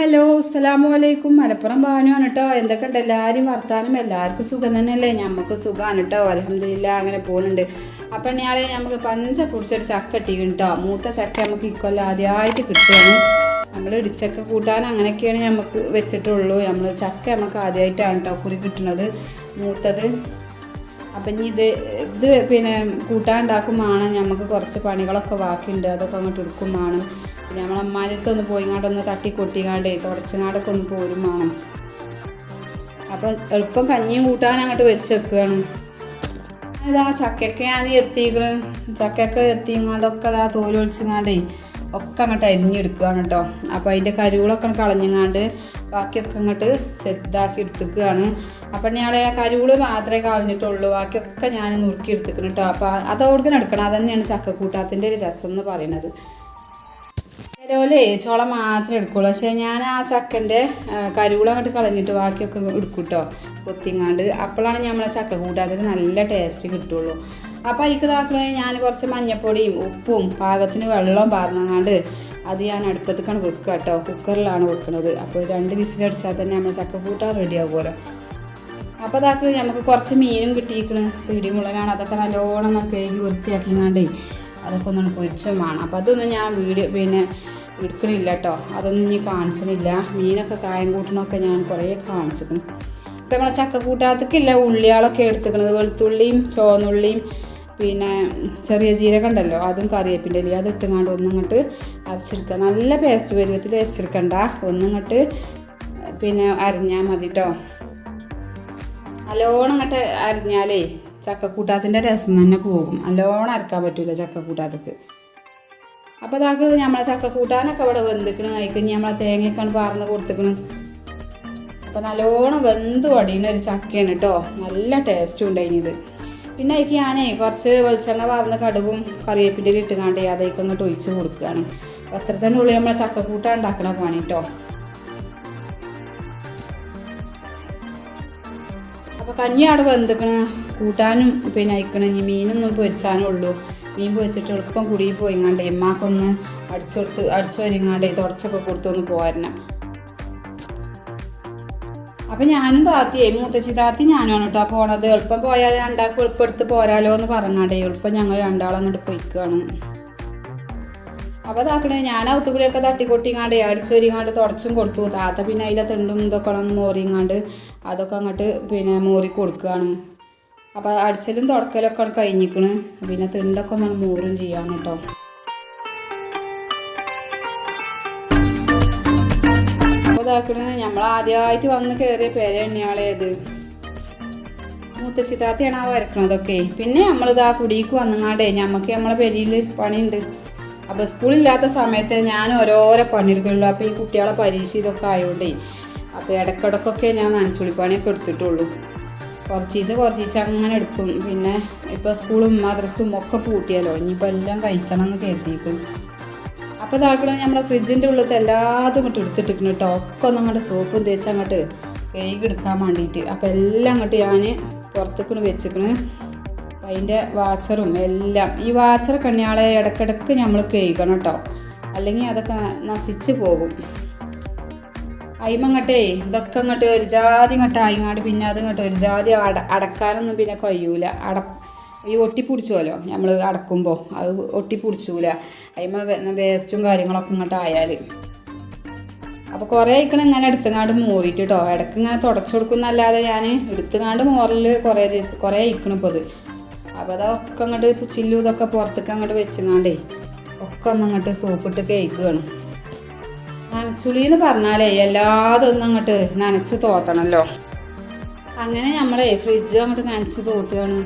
Hello അസ്സലാമു അലൈക്കും. മലപ്പുറം ബാനു ആണ് കേട്ടോ. എന്തൊക്കെയുണ്ട് എല്ലാവരും വർത്താനം? എല്ലാവർക്കും സുഖം തന്നെയല്ലേ? നമുക്ക് സുഖമാണ് കേട്ടോ, അൽഹംദുലില്ലാ. അങ്ങനെ പോകുന്നുണ്ട്. അപ്പം ഞാളെ നമുക്ക് പഞ്ച പൊടിച്ചൊരു ചക്ക ഇട്ടിരിക്കും കേട്ടോ. മൂത്ത ചക്ക നമുക്ക് ഇക്കൊല്ലം ആദ്യമായിട്ട് കിട്ടുകയാണ്. നമ്മൾ ഇടിച്ചക്ക കൂട്ടാൻ അങ്ങനെയൊക്കെയാണ് നമുക്ക് വെച്ചിട്ടുള്ളൂ. നമ്മൾ ചക്ക നമുക്ക് ആദ്യമായിട്ടാണ് കേട്ടോ കുറി കിട്ടുന്നത്, മൂത്തത്. അപ്പം ഇനി ഇത് പിന്നെ കൂട്ടാൻ ഉണ്ടാക്കുമ്പോഴാണ് നമുക്ക് കുറച്ച് പണികളൊക്കെ ബാക്കിയുണ്ട്, അതൊക്കെ അങ്ങോട്ട് എടുക്കും വേണം. പിന്നെ നമ്മളമ്മാനടുത്തൊന്ന് പോയിങ്ങാണ്ടൊന്ന് തട്ടിക്കൊട്ടിങ്ങാണ്ടേ തുടച്ചങ്ങാണ്ടൊക്കെ ഒന്ന് പോരും വേണം. അപ്പം എളുപ്പം കഞ്ഞിയും കൂട്ടാൻ അങ്ങോട്ട് വെച്ച് വെക്കുകയാണ്. ഇതാ ചക്കയൊക്കെ ഞാൻ എത്തിക്കണ്. ചക്കയൊക്കെ എത്തിങ്ങാണ്ടൊക്കെ അതാ തോലൊളിച്ചിങ്ങാണ്ടേ ഒക്കെ അങ്ങോട്ട് അരിഞ്ഞെടുക്കുകയാണ് കേട്ടോ. അപ്പോൾ അതിൻ്റെ കരുകളൊക്കെ കളഞ്ഞങ്ങാണ്ട് ബാക്കിയൊക്കെ അങ്ങോട്ട് സെറ്റാക്കി എടുത്തിക്കുകയാണ്. അപ്പം ഞങ്ങളെ കരുകൾ മാത്രമേ കളഞ്ഞിട്ടുള്ളൂ, ബാക്കിയൊക്കെ ഞാൻ നുറുക്കി എടുത്തിക്കണം കേട്ടോ. അപ്പോൾ അതോടൊക്കെ എടുക്കണം. അത് തന്നെയാണ് ചക്കക്കൂട്ടാത്തിൻ്റെ ഒരു രസം എന്ന് പറയുന്നത്. ചിലവരെ ചോള മാത്രമേ എടുക്കുള്ളൂ, പക്ഷേ ഞാൻ ആ ചക്കൻ്റെ കരുകൾ അങ്ങോട്ട് കളഞ്ഞിട്ട് ബാക്കിയൊക്കെ എടുക്കും കേട്ടോ, കൊത്തിങ്ങാണ്ട്. അപ്പോഴാണ് നമ്മളെ ചക്ക കൂട്ടാത്തിന് നല്ല ടേസ്റ്റ് കിട്ടുള്ളൂ. അപ്പോൾ അതിക്ക് ഇതാക്കണേ ഞാൻ കുറച്ച് മഞ്ഞപ്പൊടിയും ഉപ്പും പാകത്തിന് വെള്ളം പാർന്നങ്ങാണ്ട് അത് ഞാൻ അടുപ്പത്തേക്കാണ് വെക്കുക കേട്ടോ. കുക്കറിലാണ് വെക്കുന്നത്. അപ്പോൾ 2 വിസിലടിച്ചാൽ തന്നെ നമ്മൾ ചക്ക കൂട്ടാൻ റെഡി ആകുമല്ലോ. അപ്പോൾ അതാക്കണേ നമുക്ക് കുറച്ച് മീനും കിട്ടിയിരിക്കണ്. സീഡി മുളകാണ്. അതൊക്കെ നല്ലോണം കഴുകി വൃത്തിയാക്കിങ്ങാണ്ടേ അതൊക്കെ ഒന്നും പൊരിച്ചും വേണം. അപ്പോൾ അതൊന്നും ഞാൻ പിന്നെ എടുക്കണില്ല കേട്ടോ, അതൊന്നും ഇനി കാണിച്ചിട്ടില്ല. മീനൊക്കെ കായം കൂട്ടണമൊക്കെ ഞാൻ കുറേ കാണിച്ചിരിക്കണം. അപ്പോൾ നമ്മളെ ചക്ക കൂട്ടാത്തക്കില്ല ഉള്ളികളൊക്കെ എടുത്തിക്കണത്, വെളുത്തുള്ളിയും ചുവന്നുള്ളിയും പിന്നെ ചെറിയ ജീരകം ഉണ്ടല്ലോ, അതും കറിവേപ്പിൻ്റെ ഇല അത് ഇട്ടുങ്ങാണ്ട് ഒന്നിങ്ങോട്ട് അരച്ചെടുക്കുക. നല്ല പേസ്റ്റ് പരുവത്തിൽ അരച്ചെടുക്കണ്ട, ഒന്നിങ്ങോട്ട് പിന്നെ അരിഞ്ഞാൽ മതി കേട്ടോ. നല്ലോണം ഇങ്ങോട്ട് അരിഞ്ഞാലേ ചക്കക്കൂട്ടാത്തിൻ്റെ രസം തന്നെ പോകും. നല്ലോണം അരക്കാൻ പറ്റില്ല ചക്കക്കൂട്ടാത്തക്ക്. അപ്പോൾ അതാക്കുന്നത് നമ്മളെ ചക്കക്കൂട്ടാനൊക്കെ ഇവിടെ വെന്തിക്കണ്. കഴിക്കഴിഞ്ഞ് നമ്മളെ തേങ്ങയൊക്കെയാണ് പാർന്ന് കൊടുത്തിക്കണ്. അപ്പോൾ നല്ലോണം വെന്ത് വടിയുന്ന ഒരു ചക്കയാണ് കേട്ടോ. നല്ല ടേസ്റ്റും ഉണ്ടായിത്. പിന്നെ അതിക്ക് ഞാനേ കുറച്ച് വെളിച്ചെണ്ണ പാർന്ന് കടുകും കറിവേപ്പിൻ്റെ ഇട്ടുകാണ്ടേ അതേക്ക് അങ്ങോട്ട് ഒഴിച്ച് കൊടുക്കുകയാണ്. അപ്പോൾ അത്ര തന്നെ ഉള്ളൂ നമ്മളെ ചക്കക്കൂട്ടാൻ ഉണ്ടാക്കണ പണി കേട്ടോ. അപ്പോൾ കഞ്ഞി അവിടെ വെന്തിക്കണ്, കൂട്ടാനും പിന്നെ അയക്കണം. ഇനി മീനൊന്നും പൊരിച്ചാനേ ഉള്ളൂ. മീൻ പൊരിച്ചിട്ട് എളുപ്പം കുടിയിൽ പോയിങ്ങാണ്ടേ ഉമ്മാക്കൊന്ന് അടിച്ചു വരിങ്ങാണ്ടേ തുടച്ചൊക്കെ കൊടുത്തൊന്ന് പോരണം. അപ്പം ഞാനും താത്തിയേ മൂത്തച്ചി താത്തി ഞാനാണ് കേട്ടോ പോണത്. എളുപ്പം പോയാൽ രണ്ടാൾക്ക് എളുപ്പം എടുത്ത് പോരാലോ എന്ന് പറഞ്ഞാണ്ടേ എളുപ്പം ഞങ്ങൾ രണ്ടാളും അങ്ങോട്ട് പോയിക്കുകയാണ്. അപ്പോൾ അതാക്കണേ ഞാൻ ഔത്തുകൂടിയൊക്കെ തട്ടിക്കൊട്ടിങ്ങാണ്ട് അടിച്ചൊരിങ്ങാണ്ട് തുടച്ചും കൊടുത്തു. താത്ത പിന്നെ അതിലെ തെണ്ടും ഇതൊക്കെ ഒന്ന് മോറിങ്ങാണ്ട് അതൊക്കെ അങ്ങോട്ട് പിന്നെ മോറി കൊടുക്കുകയാണ്. അപ്പോൾ അടിച്ചലും തുടക്കലൊക്കെ കഴിഞ്ഞിക്കണ്. പിന്നെ തിണ്ടൊക്കെ ഒന്നാണ് മോറും ചെയ്യാൻ കേട്ടോ. അപ്പോൾ ഇതാക്കണേ നമ്മൾ ആദ്യമായിട്ട് വന്ന് കയറിയ പേര എണ്ണയാളേത് മൂത്തച്ചി താത്തയാണ് ആ വരക്കണതൊക്കെ. പിന്നെ നമ്മളിതാ കുടിക്ക് വന്നങ്ങാണ്ടേ നമുക്ക് നമ്മളെ പെരിയിൽ പണിയുണ്ട്. അപ്പോൾ സ്കൂളില്ലാത്ത സമയത്ത് ഞാൻ ഓരോരോ പണിയെടുക്കുള്ളൂ. അപ്പോൾ ഈ കുട്ടികളെ പരീക്ഷ ഇതൊക്കെ ആയതുകൊണ്ടേ അപ്പോൾ ഇടയ്ക്കിടയ്ക്കൊക്കെ ഞാൻ നനച്ചുളിപ്പണിയൊക്കെ എടുത്തിട്ടുള്ളൂ. കുറച്ചീച്ച അങ്ങനെ എടുക്കും. പിന്നെ ഇപ്പോൾ സ്കൂളും മദ്രസും ഒക്കെ പൂട്ടിയാലോ, ഇനിയിപ്പോൾ എല്ലാം കഴിച്ചണം എന്ന് കരുതിയിരിക്കും. അപ്പോൾ ഇതാക്കണം നമ്മളെ ഫ്രിഡ്ജിൻ്റെ ഉള്ളിലത്തെ എല്ലാതും ഇങ്ങോട്ട് എടുത്തിട്ടിരിക്കണം കേട്ടോ. ഒക്കെ ഒന്ന് അങ്ങോട്ട് സോപ്പും തേച്ച് അങ്ങോട്ട് കഴുകി എടുക്കാൻ വേണ്ടിയിട്ട്. അപ്പോൾ എല്ലാം അങ്ങോട്ട് ഞാൻ പുറത്തേക്ക് വെച്ചിക്കണ്. അതിൻ്റെ വാച്ചറും എല്ലാം ഈ വാച്ചർ കണ്ണിയാളെ ഇടയ്ക്കിടയ്ക്ക് നമ്മൾ കഴുകണം കേട്ടോ, അല്ലെങ്കിൽ അതൊക്കെ നശിച്ച് പോകും. അയിമങ്ങട്ടേ ഇതൊക്കെ അങ്ങോട്ട് ഒരു ജാതി ഇങ്ങോട്ട് ആയിങ്ങാണ്ട് പിന്നെ അത് ഇങ്ങോട്ട് ഒരു ജാതി അടക്കാനൊന്നും പിന്നെ കഴിയൂല. ഈ ഒട്ടിപ്പിടിച്ചുമല്ലോ നമ്മൾ അടക്കുമ്പോൾ, അത് ഒട്ടിപ്പിടിച്ചൂല. അയിമ വേസ്റ്റും കാര്യങ്ങളൊക്കെ ഇങ്ങോട്ട് ആയാൽ. അപ്പോൾ കുറേ ആയിക്കണം ഇങ്ങനെ എടുത്തുങ്ങാണ്ട് മോറിയിട്ട് കേട്ടോ. ഇടയ്ക്ക് ഇങ്ങനെ തുടച്ചു കൊടുക്കുന്നല്ലാതെ ഞാൻ എടുത്തുങ്ങാണ്ട് മോറൽ കുറേ ആയിക്കണം ഇപ്പോൾ അത്. അപ്പോൾ അതൊക്കെ അങ്ങോട്ട് ചില്ലും ഇതൊക്കെ പുറത്തേക്ക് അങ്ങോട്ട് വെച്ചുങ്ങാണ്ടേ ഒക്കെ ഒന്നങ്ങോട്ട് സോപ്പിട്ട് കേൾക്കുകയാണ്. നനച്ചുളി എന്ന് പറഞ്ഞാലേ എല്ലാതും ഒന്നും അങ്ങോട്ട് നനച്ച് തോത്തണമല്ലോ. അങ്ങനെ നമ്മളെ ഫ്രിഡ്ജും അങ്ങോട്ട് നനച്ച് തോത്തുകയാണ്.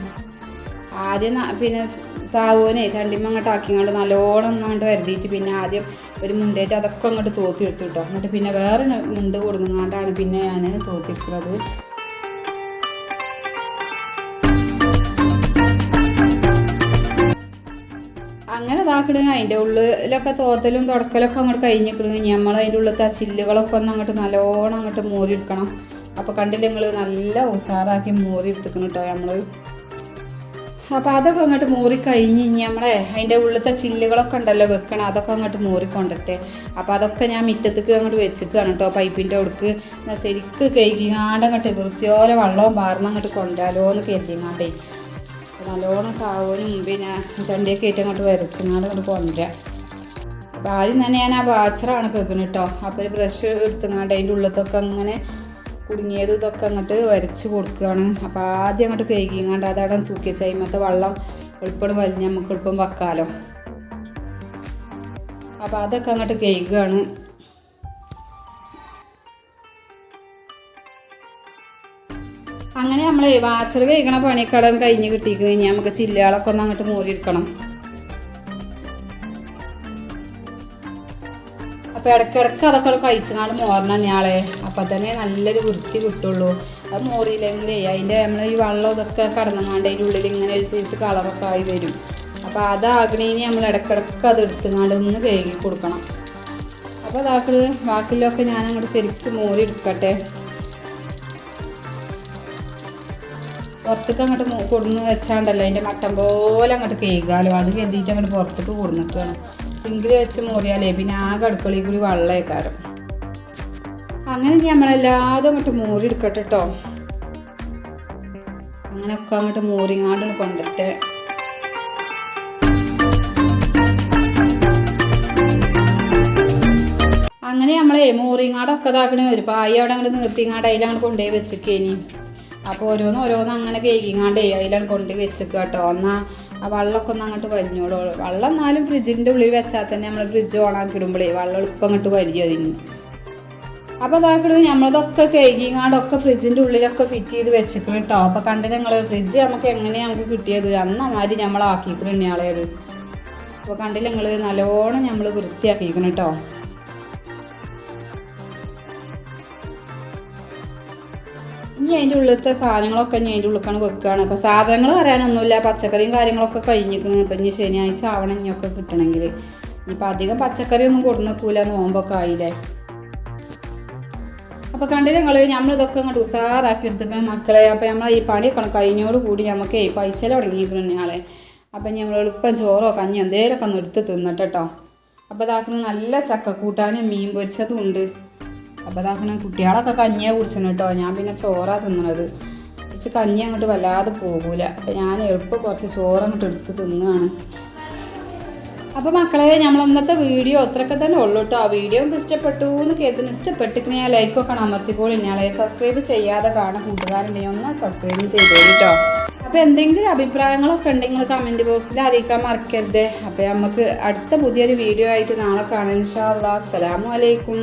ആദ്യം പിന്നെ സാവോനെ ചണ്ടിമ്മ അങ്ങോട്ട് ആക്കിങ്ങോട്ട് നല്ലോണം അങ്ങോട്ട് വരുതിയിട്ട് പിന്നെ ആദ്യം ഒരു മുണ്ടേറ്റ് അതൊക്കെ അങ്ങോട്ട് തോത്തിയെടുത്തു കേട്ടോ. എന്നിട്ട് പിന്നെ വേറെ മുണ്ട് കൊടുങ്ങാണ്ടാണ് പിന്നെ ഞാൻ തോത്തിയെടുക്കുന്നത്. അങ്ങനെ ഇതാക്കണേ അതിൻ്റെ ഉള്ളിലൊക്കെ തോത്തലും തുടക്കലൊക്കെ അങ്ങോട്ട് കഴിഞ്ഞിക്കണേ. നമ്മൾ അതിൻ്റെ ഉള്ളിലത്തെ ആ ചില്ലുകളൊക്കെ ഒന്ന് അങ്ങോട്ട് നല്ലോണം അങ്ങോട്ട് മോരി എടുക്കണം. അപ്പോൾ കണ്ടില്ല നിങ്ങൾ നല്ല ഉസാറാക്കി മോരി എടുത്തിക്കണം കേട്ടോ നമ്മൾ. അപ്പോൾ അതൊക്കെ അങ്ങോട്ട് മൂറി കഴിഞ്ഞ് നമ്മളെ അതിൻ്റെ ഉള്ളിലത്തെ ചില്ലുകളൊക്കെ ഉണ്ടല്ലോ വെക്കണം, അതൊക്കെ അങ്ങോട്ട് മൂറിക്കൊണ്ടിട്ടെ. അപ്പോൾ അതൊക്കെ ഞാൻ മുറ്റത്തേക്ക് അങ്ങോട്ട് വെച്ചിക്കുകയാണ് കേട്ടോ. പൈപ്പിൻ്റെ അടുക്ക് ശരിക്ക് കഴുകിങ്ങാണ്ട് അങ്ങോട്ട് വൃത്തിയോലെ വെള്ളവും പാർന്ന് അങ്ങോട്ട് കൊണ്ടുവരാലോ എന്ന് കരുതിങ്ങാണ്ടേ നല്ലോണം സാവോനും പിന്നെ ചണ്ടിയൊക്കെ ആയിട്ട് അങ്ങോട്ട് വരച്ചിങ്ങാണ്ട് അങ്ങോട്ട് കൊണ്ടുവരാം. അപ്പോൾ ആദ്യം തന്നെ ഞാൻ ആ വാച്ചറാണ് കേൾക്കുന്നത് കേട്ടോ. അപ്പോൾ ഒരു ബ്രഷ് എടുത്തുങ്ങാണ്ട് അതിൻ്റെ ഉള്ളിലത്തൊക്കെ അങ്ങനെ കുടുങ്ങിയതും ഇതൊക്കെ അങ്ങോട്ട് വരച്ച് കൊടുക്കുകയാണ്. അപ്പോൾ ആദ്യം അങ്ങോട്ട് കഴുകിങ്ങാണ്ട് അതവിടെ തൂക്കി വെച്ചാൽ അതിമത്തെ വെള്ളം എളുപ്പം വലിഞ്ഞ് നമുക്ക് എളുപ്പം വെക്കാമല്ലോ. അപ്പോൾ അതൊക്കെ അങ്ങോട്ട് കഴുകുകയാണ്. അങ്ങനെ നമ്മൾ വാച്ചർ കഴിക്കണ പണിക്കടം കഴിഞ്ഞ് കിട്ടിക്കഴിഞ്ഞ് നമുക്ക് ചില്ലുകളൊക്കെ ഒന്ന് അങ്ങോട്ട് മൂടിയെടുക്കണം. അപ്പോൾ ഇടയ്ക്കിടയ്ക്ക് അതൊക്കെ കഴിച്ചങ്ങാണ്ട് മോറണം ഞാളെ. അപ്പം തന്നെ നല്ലൊരു വൃത്തി കിട്ടുള്ളൂ. അത് മോറിയില്ലെങ്കിലേ അതിൻ്റെ നമ്മൾ ഈ വെള്ളം ഇതൊക്കെ കടന്നങ്ങാണ്ട് അതിൻ്റെ ഉള്ളിൽ ഇങ്ങനെ ഒരു സൈസ് കളറൊക്കെ ആയി വരും. അപ്പോൾ അതാകണേന് നമ്മൾ ഇടയ്ക്കിടയ്ക്ക് അത് എടുത്തുങ്ങാണ്ട് ഒന്ന് കഴുകി കൊടുക്കണം. അപ്പോൾ അതാക്കള് ബാക്കിലൊക്കെ ഞാൻ അങ്ങോട്ട് ശരിക്കും മോറി എടുക്കട്ടെ. പുറത്തേക്ക് അങ്ങോട്ട് കൊടുന്ന് വെച്ചാണ്ടല്ലോ അതിൻ്റെ മട്ടം പോലെ അങ്ങോട്ട് കഴുകാലോ. അത് കരുതിയിട്ട് അങ്ങോട്ട് പുറത്തേക്ക് കൊടുന്നിക്കുകയാണ്. സിങ്കിൽ വെച്ച് മോറിയാലേ പിന്നെ ആകെ അടുക്കളയിൽ കൂടി വെള്ളമേക്കാരം. അങ്ങനെ നമ്മളെല്ലാതും അങ്ങോട്ട് മോറി എടുക്കട്ടെ കേട്ടോ. അങ്ങനെയൊക്കെ അങ്ങോട്ട് മോറിങ്ങാണ്ട് കൊണ്ടിട്ട് അങ്ങനെ നമ്മളെ മോറിങ്ങാടൊക്കെ ഇതാക്കണ ഒരു പായ അവിടെ അങ്ങോട്ട് നിർത്തിങ്ങാണ്ട് അതിലങ്ങോട്ട് കൊണ്ടുപോയി വെച്ചിക്കേനി. അപ്പോൾ ഓരോന്ന് അങ്ങനെ കേക്കിങ്ങാണ്ടേ അതിലാണ് കൊണ്ടുപോയി വെച്ചിക്കുക കേട്ടോ. എന്നാൽ ആ വെള്ളമൊക്കെ ഒന്ന് അങ്ങോട്ട് വലിഞ്ഞോളൂ. വെള്ളം എന്നാലും ഫ്രിഡ്ജിൻ്റെ ഉള്ളിൽ വെച്ചാൽ തന്നെ നമ്മൾ ഫ്രിഡ്ജ് ഓണാക്കി ഇടുമ്പോഴേ വെള്ളം എളുപ്പം അങ്ങോട്ട് വലിയ അതിന്. അപ്പോൾ അതാക്കള് നമ്മളതൊക്കെ കേക്കിങ്ങാണ്ടൊക്കെ ഫ്രിഡ്ജിൻ്റെ ഉള്ളിലൊക്കെ ഫിറ്റ് ചെയ്ത് വെച്ചിക്കണം കേട്ടോ. അപ്പോൾ കണ്ട് ഞങ്ങൾ ഫ്രിഡ്ജ് നമുക്ക് എങ്ങനെയാണ് നമുക്ക് കിട്ടിയത് അന്നമാതിരി നമ്മളാക്കിക്കണം ഇയാളേത്. അപ്പോൾ കണ്ടില്ല ഞങ്ങൾ നല്ലോണം നമ്മൾ വൃത്തിയാക്കിക്കണം കേട്ടോ. ഇനി അതിൻ്റെ ഉള്ളിലത്തെ സാധനങ്ങളൊക്കെ ഇനി അതിൻ്റെ ഉള്ളിലേക്കാണ് വെക്കുകയാണ്. അപ്പോൾ സാധനങ്ങൾ പറയാനൊന്നുമില്ല, പച്ചക്കറിയും കാര്യങ്ങളൊക്കെ കഴിഞ്ഞിരിക്കണം. ഇപ്പം ഇനി ശനിയാഴ്ച ആവണം ഇനിയൊക്കെ കിട്ടണമെങ്കിൽ. ഇനിയിപ്പോൾ അധികം പച്ചക്കറി ഒന്നും കൊടുന്നേക്കൂല, നോമ്പൊക്കെ ആയില്ലേ. അപ്പോൾ കണ്ടില്ല നമ്മളിതൊക്കെ അങ്ങോട്ട് ഉഷാറാക്കി എടുത്തിക്കണം മക്കളെ. അപ്പോൾ നമ്മൾ ഈ പണിയൊക്കെ കഴിഞ്ഞോട് കൂടി നമുക്ക് പൈസ തുടങ്ങിയിരിക്കണം ഞാളെ. അപ്പം നമ്മൾ എളുപ്പം ചോറോ കഞ്ഞോ എന്തേലൊക്കെ ഒന്ന് എടുത്ത് തിന്നിട്ട് കേട്ടോ. അപ്പോൾ ഇതാക്കണം നല്ല ചക്കക്കൂട്ടാനും മീൻ പൊരിച്ചതും ഉണ്ട്. അപ്പോൾ ഇതാക്കണ കുട്ടികളൊക്കെ കഞ്ഞിയാണ് കുടിച്ചണം കേട്ടോ. ഞാൻ പിന്നെ ചോറാണ് തിന്നണത്. വെച്ച് കഞ്ഞി അങ്ങോട്ട് വല്ലാതെ പോകൂല. അപ്പോൾ ഞാൻ എളുപ്പം കുറച്ച് ചോറ് അങ്ങോട്ട് എടുത്ത് തിന്നുകയാണ്. അപ്പോൾ മക്കളെ നമ്മൾ ഇന്നത്തെ വീഡിയോ അത്രയൊക്കെ തന്നെ ഉള്ളൂ കേട്ടോ. ആ വീഡിയോ ഇഷ്ടപ്പെട്ടു എന്ന് കേൾക്കുന്നു. ഇഷ്ടപ്പെട്ടിക്കണേ ലൈക്കൊക്കെ അമർത്തിക്കോളൂ. ഇന്നാളെ സബ്സ്ക്രൈബ് ചെയ്യാതെ കാണാൻ കൂട്ടുകാരുണ്ടെങ്കിൽ ഒന്ന് സബ്സ്ക്രൈബ് ചെയ്തോളൂ കേട്ടോ. അപ്പോൾ എന്തെങ്കിലും അഭിപ്രായങ്ങളൊക്കെ ഉണ്ടെങ്കിൽ കമൻറ്റ് ബോക്സിൽ അറിയിക്കാൻ മറക്കരുത്. അപ്പോൾ നമുക്ക് അടുത്ത പുതിയൊരു വീഡിയോ ആയിട്ട് നാളെ കാണാം ഇൻഷാ അല്ലാഹ്. അസ്സലാമു അലൈക്കും.